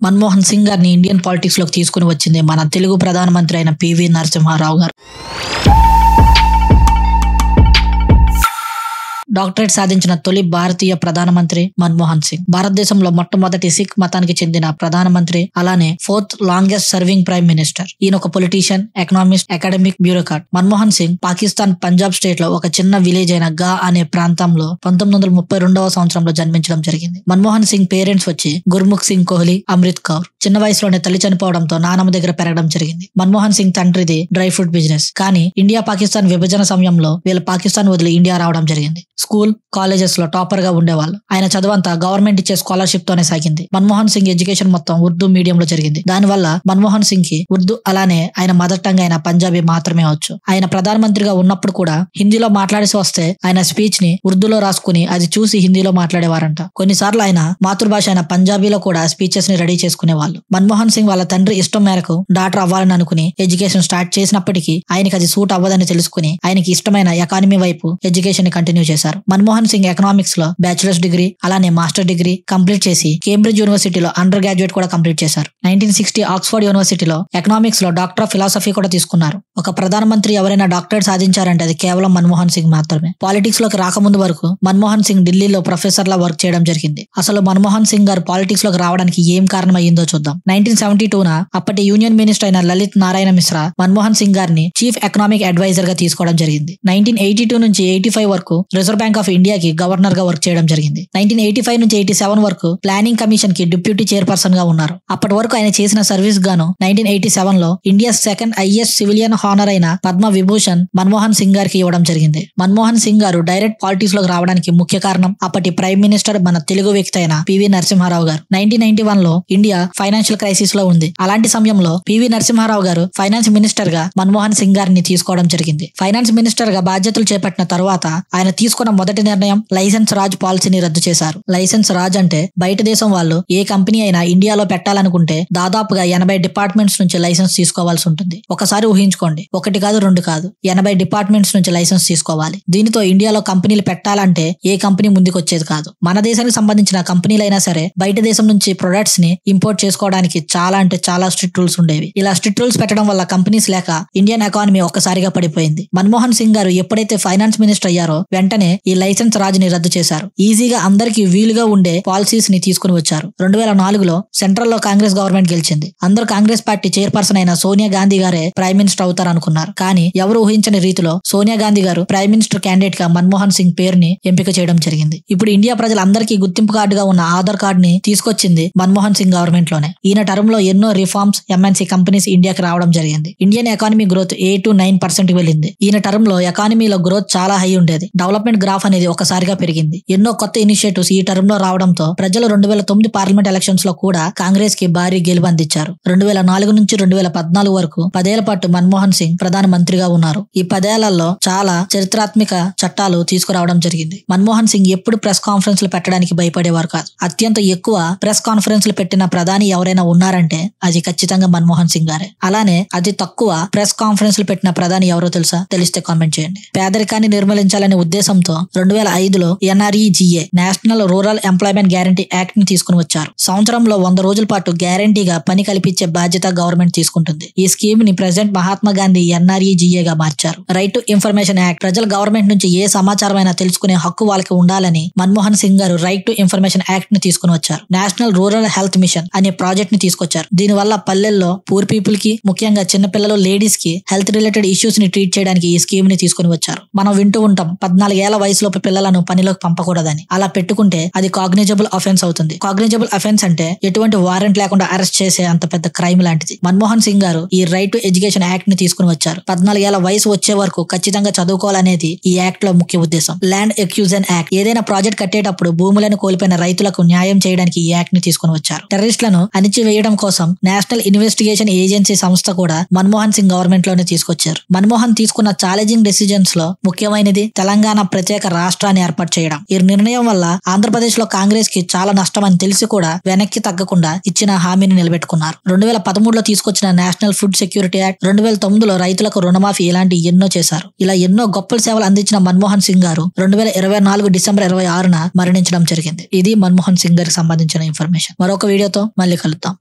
మన్మోహన్ సింగ్ గారిని Indian politics లోకి తీసుకుని వచ్చింది మన తెలుగు ప్రధానమంత్రి అయిన పివి నరసింహారావు గారు. డాక్టరేట్ సాధించిన తొలి భారతీయ ప్రధానమంత్రి మన్మోహన్ సింగ్. భారతదేశంలో మొట్టమొదటి సిక్ మతానికి చెందిన ప్రధానమంత్రి, అలానే 4th longest serving prime minister. ఈయన ఒక politician, economist, academic, bureaucrat. Manmohan Singh Pakistan Punjab state లో ఒక చిన్న విలేజ్ అయిన గా అనే ప్రాంతంలో 1932వ సంవత్సరంలో జన్మించడం జరిగింది. మన్మోహన్ సింగ్ పేరెంట్స్ వచ్చి గుర్ముఖ్ సింగ్ కోహ్లీ, అమృత్ కౌర్. చిన్న వయసులోనే తల్లి చనిపోవడంతో నానమ్మ దగ్గర పెరగడం జరిగింది. మన్మోహన్ సింగ్ తండ్రిది డ్రై ఫ్రూట్ బిజినెస్. కానీ ఇండియా పాకిస్తాన్ విభజన సమయంలో వీళ్ళు పాకిస్తాన్ వదిలి ఇండియా రావడం జరిగింది. స్కూల్, కాలేజెస్ లో టాపర్ గా ఉండేవాళ్ళు. ఆయన చదువంతా గవర్నమెంట్ ఇచ్చే స్కాలర్షిప్ తోనే సాగింది. మన్మోహన్ సింగ్ ఎడ్యుకేషన్ మొత్తం ఉర్దూ మీడియం లో జరిగింది. దానివల్ల మన్మోహన్ సింగ్ కి ఉర్దూ, అలానే ఆయన మదర్ టంగ్ అయిన పంజాబీ మాత్రమే వచ్చు. ఆయన ప్రధానమంత్రిగా ఉన్నప్పుడు కూడా హిందీలో మాట్లాడేసి వస్తే ఆయన స్పీచ్ ని ఉర్దూలో రాసుకుని అది చూసి హిందీలో మాట్లాడేవారంట. కొన్నిసార్లు ఆయన మాతృభాష అయిన పంజాబీలో కూడా స్పీచెస్ ని రెడీ చేసుకునేవాళ్ళు. మన్మోహన్ సింగ్ వాళ్ళ తండ్రి ఇష్టం మేరకు డాక్టర్ అవ్వాలని అనుకుని ఎడ్యుకేషన్ స్టార్ట్ చేసినప్పటికీ ఆయనకి అది సూట్ అవ్వదని తెలుసుకుని ఆయనకి ఇష్టమైన ఎకానమీ వైపు ఎడ్యుకేషన్ ని కంటిన్యూ చేశారు. మన్మోహన్ సింగ్ ఎకనామిక్స్ లో బ్యాచిలర్స్ డిగ్రీ, అలానే మాస్టర్ డిగ్రీ కంప్లీట్ చేసి కేంబ్రిడ్జ్ యూనివర్సిటీలో అండర్ గ్రాడ్యుయేట్ కూడా కంప్లీట్ చేశారు. 1960 ఆక్స్ఫర్డ్ యూనివర్సిటీలో ఎకనామిక్స్ లో డాక్టర్ ఆఫ్ ఫిలాసఫీ కూడా తీసుకున్నారు. ఒక ప్రధానమంత్రి ఎవరైనా డాక్టరేట్ సాధించారంటే అది కేవలం మన్మోహన్ సింగ్ మాత్రమే. పాలిటిక్స్ లోకి రాకముందు వరకు మన్మోహన్ సింగ్ ఢిల్లీలో ప్రొఫెసర్ లా వర్క్ చేయడం జరిగింది. అసలు మన్మోహన్ సింగ్ గారు పాలిటిక్స్ లోకి రావడానికి ఏం కారణం అయ్యిందో చూద్దాం. 1972న అప్పటి యూనియన్ మినిస్టర్ అయిన లలిత్ నారాయణ మిశ్రా మన్మోహన్ సింగ్ గారిని చీఫ్ ఎకనామిక్ అడ్వైజర్ గా తీసుకోవడం జరిగింది. 1982 నుంచి 85 వరకు రిజర్వ్ బ్యాంక్ ఆఫ్ ఇండియాకి గవర్నర్ గా వర్క్ చేయడం జరిగింది. 1985 నుంచి 87 వరకు ప్లానింగ్ కమిషన్ కి డిప్యూటీ చైర్పర్సన్ గా ఉన్నారు. అప్పటి వరకు ఆయన చేసిన సర్వీస్ గాను 1987 లో India second highest civilian honour అయిన పద్మ విభూషణ్ మన్మోహన్ సింగ్ గారికి ఇవ్వడం జరిగింది. మన్మోహన్ సింగ్ గారు డైరెక్ట్ పాలిటిక్స్ లోకి రావడానికి ముఖ్య కారణం అప్పటి ప్రైమ్ మినిస్టర్ మన తెలుగు వ్యక్తి అయిన పివి నరసింహారావు గారు. 1991 లో ఇండియా ఫైనాన్షియల్ క్రైసిస్ లో ఉంది. అలాంటి సమయంలో పివి నరసింహారావు గారు ఫైనాన్స్ మినిస్టర్ గా మన్మోహన్ సింగ్ గారిని తీసుకోవడం జరిగింది. ఫైనాన్స్ మినిస్టర్ గా బాధ్యతలు చేపట్టిన తర్వాత ఆయన తీసుకున్న మొదటి నిర్ణయం లైసెన్స్ రాజ్ పాలసీని రద్దు చేశారు. లైసెన్స్ రాజ్ అంటే బయట దేశం వాళ్ళు ఏ కంపెనీ అయినా ఇండియాలో పెట్టాలనుకుంటే దాదాపుగా 80 డిపార్ట్మెంట్స్ నుంచి లైసెన్స్ తీసుకోవాల్సి ఉంటుంది. ఒకసారి ఊహించుకోండి, 1 కాదు 2 కాదు, 80 డిపార్ట్మెంట్స్ నుంచి లైసెన్స్ తీసుకోవాలి. దీనితో ఇండియాలో కంపెనీలు పెట్టాలంటే ఏ కంపెనీ ముందుకు వచ్చేది కాదు. మన దేశానికి సంబంధించిన కంపెనీలైనా సరే బయట దేశం నుంచి ప్రొడక్ట్స్ ని ఇంపోర్ట్ చేసుకోవడానికి చాలా అంటే చాలా స్ట్రిక్ట్ రూల్స్ ఉండేవి. ఇలా స్ట్రిక్ట్ రూల్స్ పెట్టడం వల్ల కంపెనీస్ లేక ఇండియన్ ఎకానమీ ఒక్కసారిగా పడిపోయింది. మన్మోహన్ సింగ్ గారు ఎప్పుడైతే ఫైనాన్స్ మినిస్టర్ అయ్యారో వెంటనే ఈ లైసెన్స్ రాజుని రద్దు చేశారు. ఈజీగా అందరికీ వీలుగా ఉండే పాలసీస్ ని తీసుకుని వచ్చారు. 2004లో సెంట్రల్ లో కాంగ్రెస్ గవర్నమెంట్ గెలిచింది. అందరూ కాంగ్రెస్ పార్టీ చైర్పర్సన్ అయిన సోనియా గాంధీ గారే ప్రైమ్ మినిస్టర్ అవుతారు అనుకున్నారు. కానీ ఎవరు ఊహించని రీతిలో సోనియా గాంధీ గారు ప్రైమ్ మినిస్టర్ క్యాండిడేట్ గా మన్మోహన్ సింగ్ పేరుని ఎంపిక చేయడం జరిగింది. ఇప్పుడు ఇండియా ప్రజలందరికీ గుర్తింపు కార్డుగా ఉన్న ఆధార్ కార్డ్ ని తీసుకొచ్చింది మన్మోహన్ సింగ్ గవర్నమెంట్ లోనే. ఈయన టర్మ్ లో ఎన్నో రిఫార్మ్స్, ఎంఎన్సీ కంపెనీస్ ఇండియాకి రావడం జరిగింది. ఇండియన్ ఎకానమీ గ్రోత్ 8 to 9% వెళ్ళింది. ఈయన టర్మ్ లో ఎకానమీలో గ్రోత్ చాలా హై ఉండేది. డెవలప్మెంట్ గ్రాఫ్ అనేది ఒకసారిగా పెరిగింది. ఎన్నో కొత్త ఇనిషియేటివ్స్ ఈ టర్మ్ లో రావడంతో ప్రజలు 2009 పార్లమెంట్ ఎలక్షన్స్ లో కూడా కాంగ్రెస్ కి భారీ గెలుపు అందించారు. 2004 నుంచి 2014 వరకు 10 ఏళ్ల పాటు మన్మోహన్ సింగ్ ప్రధాన మంత్రిగా ఉన్నారు. ఈ 10 ఏళ్లలో చాలా చరిత్రాత్మక చట్టాలు తీసుకురావడం జరిగింది. మన్మోహన్ సింగ్ ఎప్పుడు ప్రెస్ కాన్ఫరెన్స్లు పెట్టడానికి భయపడేవారు కాదు. అత్యంత ఎక్కువ ప్రెస్ కాన్ఫరెన్స్లు పెట్టిన ప్రధాని ఎవరైనా ఉన్నారంటే అది ఖచ్చితంగా మన్మోహన్ సింగ్ గారే. అలానే అతి తక్కువ ప్రెస్ కాన్ఫరెన్స్లు పెట్టిన ప్రధాని ఎవరో తెలుసా? తెలిస్తే కామెంట్ చేయండి. పేదరికాన్ని నిర్మూలించాలనే ఉద్దేశంతో 2005లో NREGA national rural employment guarantee act ని తీసుకుని వచ్చారు. సంవత్సరంలో 100 రోజుల పాటు గ్యారంటీగా పని కల్పించే బాధ్యత గవర్నమెంట్ తీసుకుంటుంది. ఈ స్కీమ్ ని ప్రెసిడెంట్ మహాత్మా గాంధీ NREGA గా మార్చారు. రైట్ టు ఇన్ఫర్మేషన్ యాక్ట్ ప్రజలు గవర్నమెంట్ నుంచి ఏ సమాచారం అయినా తెలుసుకునే హక్కు వాళ్ళకి ఉండాలని మన్మోహన్ సింగ్ గారు రైట్ టు ఇన్ఫర్మేషన్ యాక్ట్ ని తీసుకుని వచ్చారు. నేషనల్ రూరల్ హెల్త్ మిషన్ అనే ప్రాజెక్ట్ ని తీసుకొచ్చారు. దీనివల్ల పల్లెల్లో పూర్ పీపుల్ కి, ముఖ్యంగా చిన్నపిల్లలు, లేడీస్ కి హెల్త్ రిలేటెడ్ ఇష్యూస్ ని ట్రీట్ చేయడానికి ఈ స్కీమ్ ని తీసుకుని వచ్చారు. మనం వింటూ ఉంటాం 14 ఏళ్ల వయసులోపు పిల్లలను పనిలోకి పంపకూడదని. అలా పెట్టుకుంటే అది కాగ్నిజబుల్ అఫెన్స్ అవుతుంది. కాగ్నిజబుల్ అఫెన్స్ అంటే ఎటువంటి వారెంట్ లేకుండా అరెస్ట్ చేసే అంత పెద్ద క్రైమ్ లాంటిది. మన్మోహన్ సింగ్ గారు ఈ రైట్ టు ఎడ్యుకేషన్ యాక్ట్ ని తీసుకుని వచ్చారు. 14 ఏళ్ల వయసు వచ్చే వరకు ఖచ్చితంగా చదువుకోవాలనేది ఈ యాక్ట్ లో ముఖ్య ఉద్దేశం. ల్యాండ్ ఎక్యూజన్ యాక్ట్ ఏదైనా ప్రాజెక్ట్ కట్టేటప్పుడు భూములను కోల్పోయిన రైతులకు న్యాయం చేయడానికి ఈ యాక్ట్ ని తీసుకుని వచ్చారు. టెర్రరిస్టులను అణిచివేయడం కోసం నేషనల్ ఇన్వెస్టిగేషన్ ఏజెన్సీ సంస్థ కూడా మన్మోహన్ సింగ్ గవర్నమెంట్ లోనే తీసుకొచ్చారు. మన్మోహన్ తీసుకున్న ఛాలెంజింగ్ డెసిజన్స్ లో ముఖ్యమైనది తెలంగాణ ప్రత్యేక రాష్ట్రాన్ని ఏర్పాటు చేయడం. ఈ నిర్ణయం వల్ల ఆంధ్రప్రదేశ్ లో కాంగ్రెస్ కి చాలా నష్టం అని తెలిసి కూడా వెనక్కి తగ్గకుండా ఇచ్చిన హామీని నిలబెట్టుకున్నారు. 2013లో తీసుకొచ్చిన నేషనల్ ఫుడ్ సెక్యూరిటీ యాక్ట్, 2009లో రైతులకు రుణమాఫీ, ఇలాంటి ఎన్నో చేశారు. ఇలా ఎన్నో గొప్ప సేవలు అందించిన మన్మోహన్ సింగ్ గారు 2024 డిసెంబర్ 26న మరణించడం జరిగింది. ఇది మన్మోహన్ సింగ్ గారికి సంబంధించిన ఇన్ఫర్మేషన్. మరొక వీడియోతో మళ్ళీ కలుద్దాం.